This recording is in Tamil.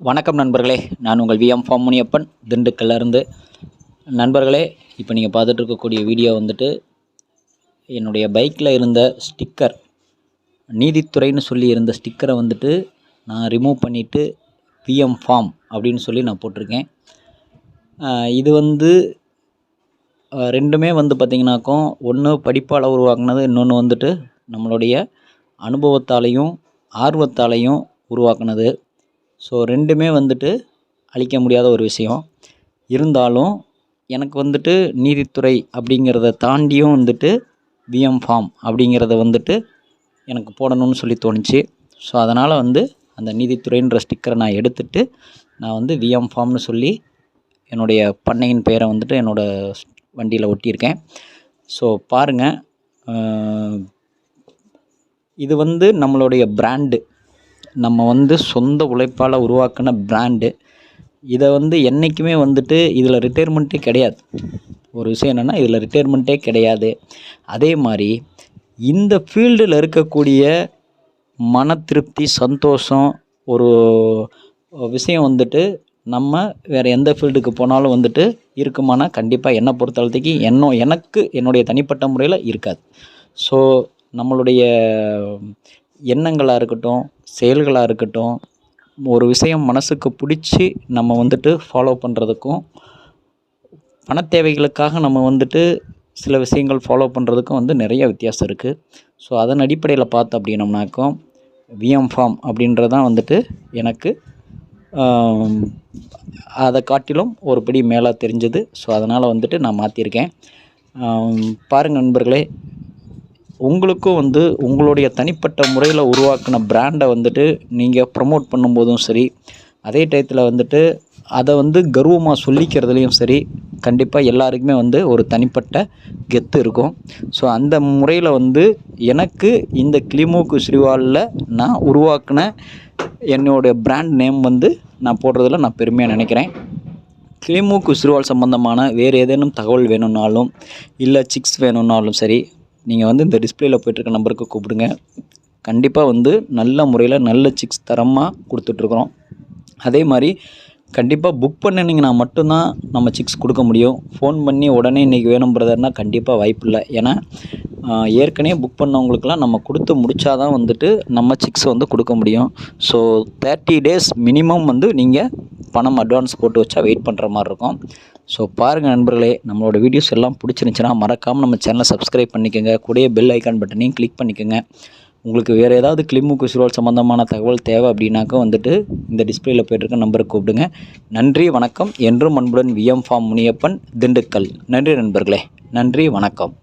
வணக்கம் நண்பர்களே, நான் உங்கள் விஎம் ஃபார்ம் முனியப்பன் திண்டுக்கல்லிருந்து. நண்பர்களே, இப்போ நீங்கள் பார்த்துட்டு இருக்கக்கூடிய வீடியோ வந்துட்டு என்னுடைய பைக்கில் இருந்த ஸ்டிக்கர், நீதித்துறைன்னு சொல்லி இருந்த ஸ்டிக்கரை வந்துட்டு நான் ரிமூவ் பண்ணிவிட்டு விஎம் ஃபார்ம் அப்படின்னு சொல்லி நான் போட்டிருக்கேன். இது வந்து ரெண்டுமே வந்து பார்த்திங்கனாக்கும், ஒன்று படிப்பால் உருவாக்குனது, இன்னொன்று வந்துட்டு நம்மளுடைய அனுபவத்தாலையும் ஆர்வத்தாலையும் உருவாக்குனது. ஸோ ரெண்டுமே வந்துட்டு அழிக்க முடியாத ஒரு விஷயம். இருந்தாலும் எனக்கு வந்துட்டு நீதித்துறை அப்படிங்கிறத தாண்டியும் வந்துட்டு விஎம் ஃபார்ம் அப்படிங்கிறத வந்துட்டு எனக்கு போடணும்னு சொல்லி தோணுச்சு. ஸோ அதனால் வந்து அந்த நீதித்துறைன்ற ஸ்டிக்கரை நான் எடுத்துகிட்டு நான் வந்து விஎம் ஃபார்ம்னு சொல்லி என்னுடைய பண்ணையின் பெயரை வந்துட்டு என்னோடய வண்டியில் ஒட்டியிருக்கேன். ஸோ பாருங்கள், இது வந்து நம்மளுடைய பிராண்டு, நம்ம வந்து சொந்த உழைப்பால் உருவாக்கின பிராண்டு. இதை வந்து என்றைக்குமே வந்துட்டு இதில் ரிட்டையர்மெண்ட்டே கிடையாது. ஒரு விஷயம் என்னென்னா, இதில் ரிட்டையர்மெண்ட்டே கிடையாது. அதே மாதிரி இந்த ஃபீல்டில் இருக்கக்கூடிய மன திருப்தி, சந்தோஷம், ஒரு விஷயம் வந்துட்டு நம்ம வேறு எந்த ஃபீல்டுக்கு போனாலும் வந்துட்டு இருக்குமானா கண்டிப்பாக என்னை பொறுத்தளவுக்கு எனக்கு என்னுடைய தனிப்பட்ட முறையில் இருக்காது. ஸோ நம்மளுடைய எண்ணங்களாக இருக்கட்டும், செயல்களாக இருக்கட்டும், ஒரு விஷயம் மனசுக்கு பிடிச்சி நம்ம வந்துட்டு ஃபாலோ பண்ணுறதுக்கும், பணத்தேவைகளுக்காக நம்ம வந்துட்டு சில விஷயங்கள் ஃபாலோ பண்ணுறதுக்கும் வந்து நிறைய வித்தியாசம் இருக்குது. ஸோ அதன் அடிப்படையில் பார்த்தோம் அப்படின்னோம்னாக்கும், விஎம் ஃபார்ம் அப்படின்றதான் வந்துட்டு எனக்கு அதை காட்டிலும் ஒரு படி மேலே தெரிஞ்சது. ஸோ அதனால் வந்துட்டு நான் மாற்றிருக்கேன். பாருங்கள் நண்பர்களே, உங்களுக்கும் வந்து உங்களுடைய தனிப்பட்ட முறையில் உருவாக்கின பிராண்டை வந்துட்டு நீங்கள் ப்ரமோட் பண்ணும்போதும் சரி, அதே டயத்தில் வந்துட்டு அதை வந்து கர்வமாக சொல்லிக்கிறதுலையும் சரி, கண்டிப்பாக எல்லாருக்குமே வந்து ஒரு தனிப்பட்ட கெத்து இருக்கும். ஸோ அந்த முறையில் வந்து எனக்கு இந்த கிளிமூக்கு சிறுவாலில் நான் உருவாக்கின என்னுடைய பிராண்ட் நேம் வந்து நான் போடுறதில் நான் பெருமையாக நினைக்கிறேன். கிளிமூக்கு சிறுவால் சம்பந்தமான வேறு ஏதேனும் தகவல் வேணும்னாலும், இல்லை சிக்ஸ் வேணும்னாலும் சரி, நீங்கள் வந்து இந்த டிஸ்பிளேயில் போய்ட்டுருக்க நம்பருக்கு கூப்பிடுங்க. கண்டிப்பாக வந்து நல்ல முறையில் நல்ல சிக்ஸ் தரமாக கொடுத்துட்ருக்குறோம். அதே மாதிரி கண்டிப்பாக புக் பண்ணினீங்கன்னா மட்டும்தான் நம்ம சிக்ஸ் கொடுக்க முடியும். ஃபோன் பண்ணி உடனே இன்றைக்கி வேணும் பிரதர்னால் கண்டிப்பாக வாய்ப்பு இல்லை. ஏன்னா ஏற்கனவே புக் பண்ணவங்களுக்கெல்லாம் நம்ம கொடுத்து முடித்தா தான் வந்துட்டு நம்ம சிக்ஸ் வந்து கொடுக்க முடியும். ஸோ 30 days மினிமம் வந்து நீங்கள் பணம் அட்வான்ஸ் போட்டு வச்சா வெயிட் பண்ணுற மாதிரி இருக்கும். ஸோ பாருங்கள் நண்பர்களே, நம்மளோட வீடியோஸ் எல்லாம் பிடிச்சிருந்துச்சுன்னா மறக்காமல் நம்ம சேனலை சப்ஸ்கிரைப் பண்ணிக்கோங்க. கூடயே பெல் ஐக்கான் பட்டனையும் கிளிக் பண்ணிக்கோங்க. உங்களுக்கு வேறு ஏதாவது கிளிமூக்கு சிறுவால் சம்மந்தமான தகவல் தேவை அப்படின்னாக்கா வந்துட்டு இந்த டிஸ்பிளேயில் போய்ட்டுருக்க நம்பருக்கு கூப்பிடுங்க. நன்றி, வணக்கம். என்றும் அன்புடன் விஎம் ஃபார்ம் முனியப்பன், திண்டுக்கல். நன்றி நண்பர்களே, நன்றி, வணக்கம்.